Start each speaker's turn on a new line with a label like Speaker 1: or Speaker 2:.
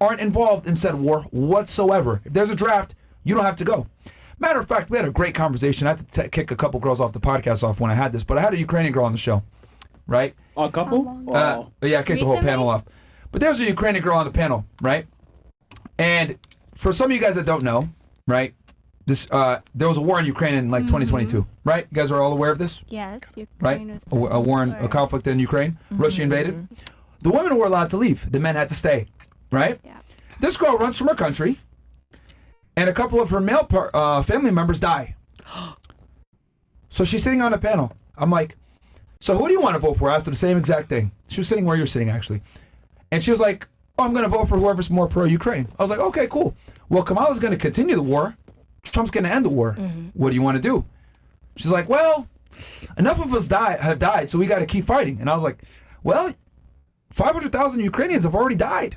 Speaker 1: aren't involved in said war whatsoever. If there's a draft, you don't have to go. Matter of fact, we had a great conversation. I had to kick a couple girls off the podcast off when I had this, but I had a Ukrainian girl on the show, right?
Speaker 2: A couple?
Speaker 1: Yeah, I kicked the whole panel off. But there's a Ukrainian girl on the panel, right? And for some of you guys that don't know, right, this there was a war in Ukraine in like 2022, right? You guys are all aware of this?
Speaker 3: Yes.
Speaker 1: Right? A war, a conflict in Ukraine. Russia invaded. The women were allowed to leave. The men had to stay, right?
Speaker 3: Yeah.
Speaker 1: This girl runs from her country, and a couple of her male family members die. So she's sitting on a panel. I'm like, so who do you want to vote for? I asked her the same exact thing. She was sitting where you're sitting, actually. And she was like, oh, I'm going to vote for whoever's more pro-Ukraine. I was like, okay, cool. Well, Kamala's going to continue the war. Trump's going to end the war. What do you want to do? She's like, well, enough of us have died, so we got to keep fighting. And I was like, well, 500,000 Ukrainians have already died.